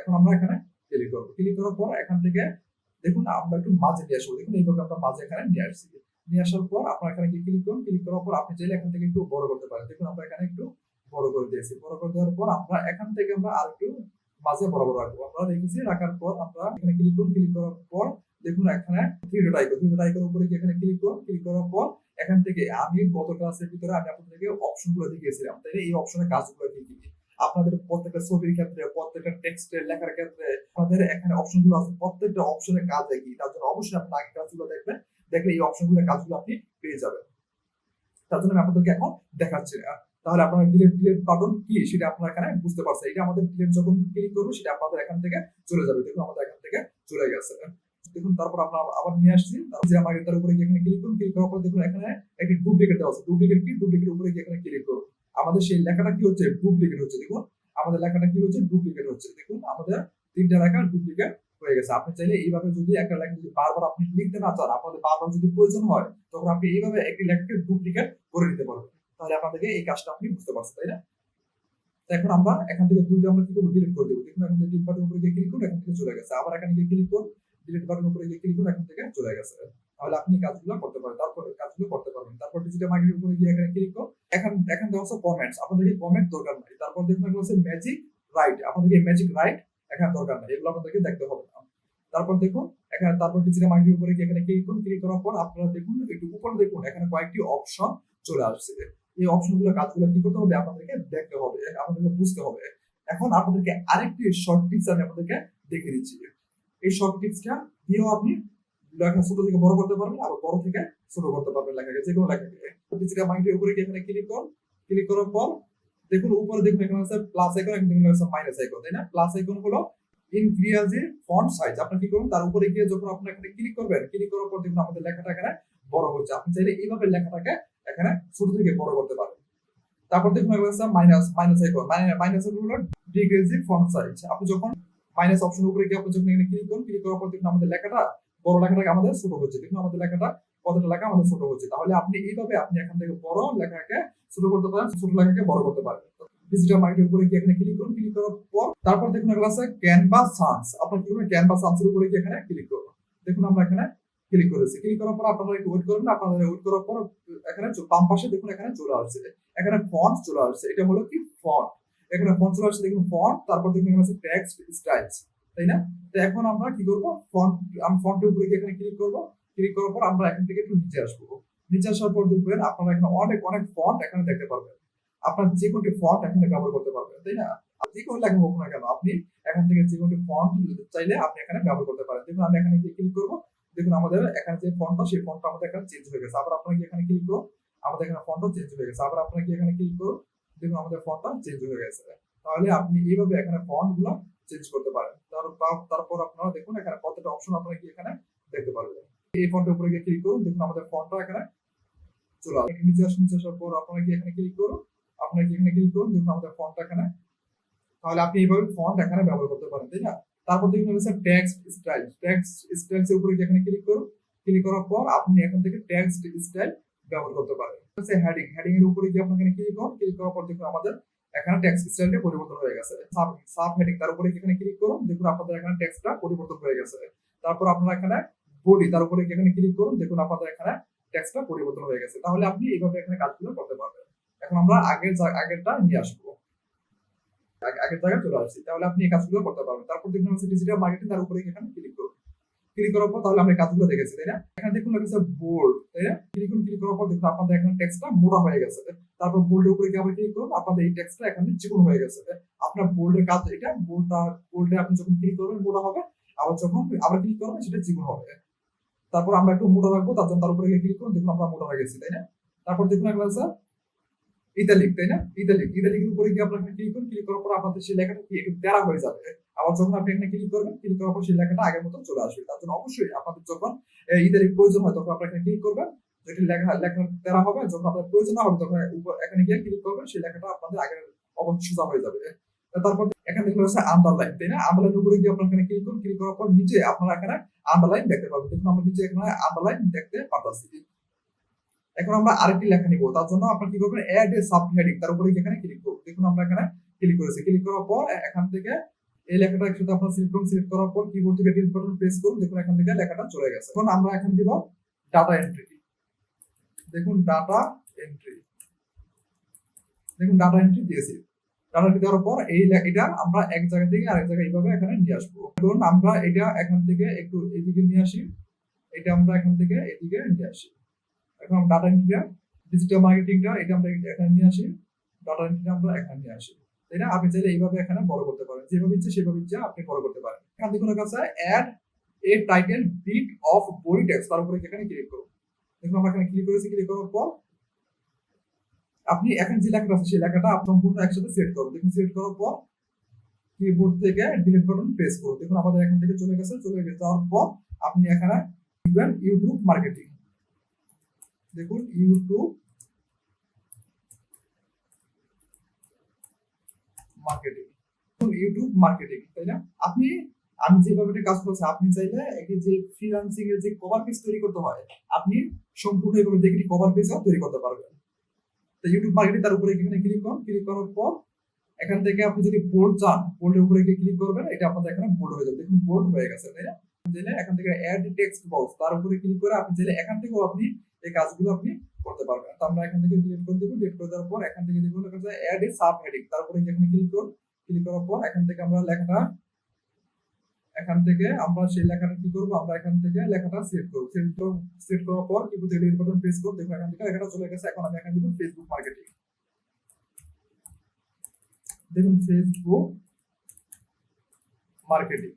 এখন আমরা এখানে ক্লিক করবো, ক্লিক করার পর এখান থেকে দেখুন আমরা একটু মাঝে নিয়ে আসবো। দেখুন এইভাবে আমরা মাঝে এখানে নিয়ে আসছি। নিয়ে আসার পর আপনার এখানে ক্লিক করুন, ক্লিক করার পর আপনি চাইলে এখান থেকে একটু বড় করতে পারেন। দেখুন আমরা এখানে একটু বড় করে দিয়েছি। বড় করে দেওয়ার পর আমরা এখান থেকে আমরা আর একটু মাঝে বরাবর রাখবো। আমরা রেখেছি, রাখার পর আমরা এখানে ক্লিক করুন, ক্লিক করার পর দেখুন এখানে থ্রি ডট আইকন উপরে এখানে ক্লিক করুন। ক্লিক করার পর এখান থেকে আমি গত ক্লাসের ভিতরে আমি আপনাদেরকে অপশনগুলো দেখিয়েছিলাম, তাই এই অপশনের কাজগুলো কি কি আপনাদের প্রত্যেকটা ছবির ক্ষেত্রে, প্রত্যেকটা টেক্সটের লেখার ক্ষেত্রে আপনাদের এখানে অপশনগুলো আছে। প্রত্যেকটা অপশনের কাজ কি, তার জন্য অবশ্যই আপনি আগে কাজগুলো দেখবেন, দেখলে এই অপশনগুলোর কাজগুলো আপনি পেয়ে যাবেন। তার জন্য আমি আপনাদেরকে এখন দেখাচ্ছি। তাহলে আপনার ডিলিট বাটন কি সেটা আপনারা এখানে বুঝতে পারছেন। এটা আমাদের ডিলিট যখন ক্লিক করবো সেটা আপনাদের এখান থেকে চলে যাবে। দেখুন আমাদের এখান থেকে চলে গেছে। দেখুন তারপর আমরা আবার নিয়ে আসছি, আমার এটার উপরে এখানে ক্লিক করুন। ক্লিক করার পর দেখুন এখানে একটি ডুপ্লিকেট দেওয়া আছে। ডুপ্লিকেট কি, ডুপ্লিকেট উপরে এখানে ক্লিক করুন। আমাদের সেই লেখাটা কি হচ্ছে, ডুপ্লিকেট হচ্ছে। দেখুন আমাদের লেখাটা কি হচ্ছে, ডুপ্লিকেট হচ্ছে। দেখুন আমাদের তিনটা লেখা ডুপ্লিকেট হয়ে গেছে। আপনি চাইলে এইভাবে যদি একটা লেখা যদি বারবার আপনি লিখতে না চান, আপনাদের বারবার যদি প্রয়োজন হয়, তখন আপনি এইভাবে একটি লেখাকে ডুপ্লিকেট করে নিতে পারবেন। তাহলে আপনাদেরকে এই কাজটা আপনি বুঝতে পারছেন, তাই না? এখন আমরা এখান থেকে দুইটা আমরা কি করবো, ডিলিট করে দেবো। দেখুন এখান থেকে ডিলিট বাটন উপরে গিয়ে ক্লিক করুন, এখান থেকে চলে গেছে। আবার এখানে গিয়ে ক্লিক করুন, ডিলিট বাটন উপরে গিয়ে ক্লিক করুন, এখান থেকে চলে গেছে। তাহলে আপনি কাজগুলো করতে পারেন, তারপর কাজগুলো করতে পারবেন। তারপর ডিজিটাল মার্কেটিং উপরে গিয়ে এখানে ক্লিক করুন। এখান দেওয়া আছে কমেন্টস, আপনাদের কমেন্ট দরকার নাই। তারপর দেখুন এগুলো হচ্ছে ম্যাজিক রাইট, আপনাদের ম্যাজিক রাইট এখানে দরকার নাই, এগুলো আপনাদেরকে দেখতে হবে না। তারপর দেখুন এখানে, তারপর ডিজিটাল মার্কেটিং উপরে গিয়ে এখানে ক্লিক করুন। ক্লিক করার পর আপনারা দেখুন একটু উপরে দেখুন এখানে কয়েকটি অপশন চলে আসছে। এই অপশনগুলো কাজগুলো কি করতে হবে, আপনাদেরকে দেখতে হবে, আপনাদেরকে বুঝতে হবে। এখন আপনাদেরকে আরেকটি শর্ট টিপস আমি আপনাদেরকে দেখিয়ে দিচ্ছি। এই শর্ট টিপসটা দিয়েও আপনি লেখা ছোট থেকে বড় করতে পারবেন, আবার বড় থেকে ছোট করতে পারবেন লেখাকে, যে কোনো লেখাকে। ডিজিটাল মার্কেটিং উপরে গিয়ে এখানে ক্লিক করুন। ক্লিক করার পর দেখুন উপরে দেখুন এখানে আছে প্লাস আইকন, এখানে আছে মাইনাস আইকন, তাই না? প্লাস আইকন হলো ইনক্রিজ এর ফন্ট সাইজ। আপনি কি করুন, তার উপরে গিয়ে যখন আপনি এখানে ক্লিক করবেন, ক্লিক করার পর দেখুন আমাদের লেখাটা এখানে বড় হচ্ছে। আপনি চাইলে এইভাবে লেখাটাকে এখানে ছোট থেকে বড় করতে পারেন। তারপর দেখুন মাইনাস আইকন, মাইনাস আইকন হলো ডিক্রিজিং ফন্ট সাইজ। আপনি যখন মাইনাস অপশন উপরে গিয়ে আপনি যখন এখানে ক্লিক করুন, ক্লিক করার পর দেখুন আমাদের লেখাটা, বড় লেখাটাকে আমাদের ছোট হচ্ছে। দেখুন আমাদের লেখাটা, কতটা লেখা আমাদের ছোট হচ্ছে। তাহলে আপনি এইভাবে আপনি এখান থেকে বড় লেখাকে ছোট করতে পারেন, ছোট লেখাকে বড় করতে পারেন। ডিজিটাল মার্কেটিং উপরে গিয়ে এখানে ক্লিক করুন। ক্লিক করার পর তারপর দেখুন এগুলো আছে ক্যানভা সান্স। আপনি কি করবেন, ক্যানভা সান্সের উপরে গিয়ে এখানে ক্লিক করুন। দেখুন আমরা এখানে ক্লিক করেছি। ক্লিক করার পর আপনারা একটু ওয়েট করবেন। আপনারা ওয়েট করার পর এখানে বাম পাশে দেখুন এখানে চলে আসছে, এখানে ফন্ট চলে আসছে। এটা হলো কি ফন্ট, এখানে ফন্ট চলে আসছে। দেখুন ফন্ট, তারপর দেখুন এখানে আছে টেক্সট স্টাইলস, তাই না? তো এখন আমরা কি করব, ফন্ট, আমি ফন্টের উপরে গিয়ে এখানে ক্লিক করব। ক্লিক করার পর আমরা এখান থেকে একটু নিচে আসবো। নিচে আসার পর দেখবেন আপনারা এখানে অনেক অনেক ফন্ট এখানে দেখতে পারবেন। আপনার যে কোনটি ফন্ট এখানে ব্যবহার করতে পারবেন, তাই না? যে কোনো লেখা হোক না কেন, আপনি এখান থেকে যে কোনটি ফন্ট চাইলে আপনি এখানে ব্যবহার করতে পারেন। দেখুন আমি এখানে গিয়ে ক্লিক করব। দেখুন আমাদের এখানে যে ফন্টটা, সেই ফন্টটা আমাদের এখানে চেঞ্জ হয়ে গেছে। আবার আপনারা কি এখানে ক্লিক করুন, আমাদের এখানে ফন্টটা চেঞ্জ হয়ে গেছে। আবার আপনারা কি এখানে ক্লিক করুন, দেখুন আমাদের ফন্টটা চেঞ্জ হয়ে গেছে। তাহলে আপনি এইভাবে এখানে ফন্টগুলো চেঞ্জ করতে পারেন। তারপর আপনারা দেখুন এখানে কতটা অপশন আপনারা কি এখানে দেখতে পারবেন। এই ফন্টের উপরে গিয়ে ক্লিক করুন। দেখুন আমাদের ফন্টটা এখানে চলে আসবে। নিচে আসার পর আপনারা কি এখানে ক্লিক করুন, আপনারা কি এখানে ক্লিক করুন। দেখুন আমাদের ফন্টটা এখানে, তাহলে আপনি এইভাবে ফন্ট এখানে ব্যবহার করতে পারেন, তাই না? তারপর দেখুন হচ্ছে টেক্সট স্টাইল। টেক্সট স্টাইলস এর উপরে এখানে ক্লিক করুন। ক্লিক করার পর আপনি এখান থেকে টেক্সট স্টাইল ব্যবহার করতে পারেন। হচ্ছে হেডিং, হেডিং এর উপরে গিয়ে আপনি এখানে ক্লিক করুন। ক্লিক করার পর দেখুন আমাদের এখানে টেক্সট স্টাইলটা পরিবর্তন হয়ে গেছে। সাব হেডিং, তার উপরে এখানে ক্লিক করুন। দেখুন আপনাদের এখানে টেক্সটটা পরিবর্তন হয়ে গেছে। তারপর আপনারা এখানে বডি, তার উপরে এখানে ক্লিক করুন। দেখুন আপনাদের এখানে টেক্সটটা পরিবর্তন হয়ে গেছে। তাহলে আপনি এইভাবে এখানে কাজগুলো করতে পারবেন। এখন আমরা আগেরটা নিয়ে আসবো, আগের জায়গায় চলে আসছি। তাহলে আপনি এই কাজগুলো করতে পারবেন। তারপর দেখুন হচ্ছে ডিজিটাল মার্কেটিং, তার উপরে এখানে ক্লিক করুন। ক্লিক করার পর তাহলে আমরা কাজগুলো দেখেছি, তাই না? এখানে দেখুন হচ্ছে বোল্ড, তাই না? ক্লিক করার পর দেখুন আপনাদের এখানে টেক্সটটা মোটা হয়ে গেছে। তারপর বোল্ডের উপরে গিয়ে আবার ক্লিক করুন। আপনাদের এই টেক্সটটা এখানে চিকন হয়ে গেছে। আপনার বোল্ডের কাজ এটা, বোল্ডে আপনি যখন ক্লিক করবেন মোটা হবে, আবার যখন আবার ক্লিক করবেন সেটা চিকন হবে। তারপর আমরা একটু মোটা রাখবো, তার জন্য তার উপরে গিয়ে ক্লিক করুন। দেখুন আমরা মোটা হয়ে গেছি, তাই না? তারপর দেখুন এগুলো আছে ইতালিক, তাই না? ইতালিকের উপরে গিয়ে আপনার ক্লিক করুন। ক্লিক করার পর আপনাদের সেই লেখাটা কি একটু তেরা হয়ে যাবে। আবার যখন আপনি এখানে ক্লিক করবেন, ক্লিক করার পর সেই লেখাটা আগের মতো চলে আসবে। তার জন্য অবশ্যই আপনাদের যখন ইতালিক প্রয়োজন হয় তখন আপনারা এখানে ক্লিক করবেন। যদি লেখা তেরা হবে, যখন আপনার প্রয়োজন না হবে তখন এখানে গিয়ে ক্লিক করবেন, সেই লেখাটা আপনাদের আগের অবস্থা সোজা হয়ে যাবে। তারপর এখানে দেখুন হচ্ছে আন্ডারলাইন, তাই না? আন্ডারলাইন উপরে গিয়ে আপনারা এখানে ক্লিক করুন। ক্লিক করার পর নিচে আপনারা এখানে আন্ডারলাইন দেখতে পাবেন। দেখুন আমরা নিচে এখানে আন্ডারলাইন দেখতে পাচ্ছি। এখন আমরা আরেকটি লেখা নিব, তার জন্য আপনারা কি করবেন, অ্যাড এ সাব হেডিং, তার উপরে এখানে ক্লিক করুন। দেখুন আমরা এখানে ক্লিক করেছি। ক্লিক করার পর এখান থেকে এই লেখাটা একসাথে আপনার সিলেক্ট করুন, সিলেক্ট করার পর কিবোর্ড থেকে ডিলিট বাটন প্রেস করুন, দেখুন এখান থেকে লেখাটা চলে গেছে। এখন আমরা এখন দিব ডাটা এন্ট্রি। দেখুন ডাটা এন্ট্রি, দেখুন ডাটা এন্ট্রি দিয়েছি। ডাটা এন্ট্রি দেওয়ার পর এটা আমরা এক জায়গা থেকে আরেক জায়গায় এইভাবে এখানে নিয়ে আসবো। ধরুন আমরা এটা এখান থেকে একটু এদিকে নিয়ে আসি, এটা আমরা এখান থেকে এদিকে নিয়ে আসি। এখন ডাটা এন্ট্রিটা, ডিজিটাল মার্কেটিংটা এটা আমরা এখানে নিয়ে আসি, ডাটা এন্ট্রিটা আমরা এখানে নিয়ে আসি, তাই না? আপনি চাইলে এইভাবে এখানে বড় করতে পারেন, যেভাবে ইচ্ছে সেভাবে ইচ্ছে আপনি বড় করতে পারেন। এখান দেখুন কাছে add a title bit of body text, তার উপরে এখানে ক্লিক করুন। দেখুন আমরা এখানে ক্লিক করেছি, ক্লিক করার পর আপনি এখন যে লেখাটা আছে সেই লেখাটা সম্পূর্ণ একসাথে সিলেক্ট করুন। দেখুন সিলেক্ট করার পর কিবোর্ড থেকে ডিলিট বাটন প্রেস করুন। দেখুন আমাদের এখান থেকে চলে গেছে, যাওয়ার পর আপনি এখানে লিখবেন ইউটিউব মার্কেটিং। দেখুন ইউটিউব মার্কেটিং, ইউটিউব মার্কেটিং, তাই না? আমি যেভাবে কাজ করছি, আপনি চাইলে একই যে ফ্রিল্যান্সিং এর যে কভার পেজ তৈরি করতে হয়, আপনি সম্পূর্ণ এইভাবে দেখে কভার পেজও তৈরি করতে পারবেন। তো ইউটিউব মার্কেটিং, তার উপরে এখানে ক্লিক করুন। ক্লিক করার পর এখান থেকে আপনি যদি বোল্ড চান, বোল্ডের উপরে ক্লিক করবেন, এটা আপনাদের এখানে বোল্ড হয়ে যাবে। দেখুন বোল্ড হয়ে গেছে, তাই না? চাইলে এখান থেকে অ্যাড টেক্সট বক্স, তার উপরে ক্লিক করে আপনি চাইলে এখান থেকেও আপনি এই কাজগুলো আপনি করতে পারবেন। তো আমরা এখান থেকে ডিলিট করে দেব। ডিলিট করে দেওয়ার পর এখান থেকে দেখুন অ্যাড এ সাব হেডিং, তার উপরে এখানে ক্লিক করুন। ক্লিক করার পর এখান থেকে আমরা লেখাটা, এখান থেকে আমরা সেই লেখাটা কি করব, আমরা এখান থেকে লেখাটা সিলেক্ট করব। সিলেক্ট করার পর কিবোর্ড থেকে ডিলিট বাটন প্রেস করব। দেখুন এখান থেকে লেখাটা চলে গেছে। এখন আমি এখানে দিব ফেসবুক মার্কেটিং। দেখুন ফেসবুক মার্কেটিং,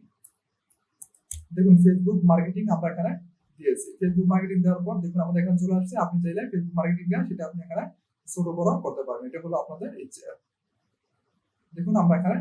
দেখুন ফেসবুক মার্কেটিং আমরা এখানে দিয়েছি। ফেসবুক মার্কেটিং দেওয়ার পর দেখুন আমাদের এখানে চলে আসছে। আপনি চাইলে ফেসবুক মার্কেটিংটা সেটা আপনি এখানে ছোট বড় করতে পারবেন, এটা হলো আপনাদের ইচ্ছে। দেখুন আমরা এখানে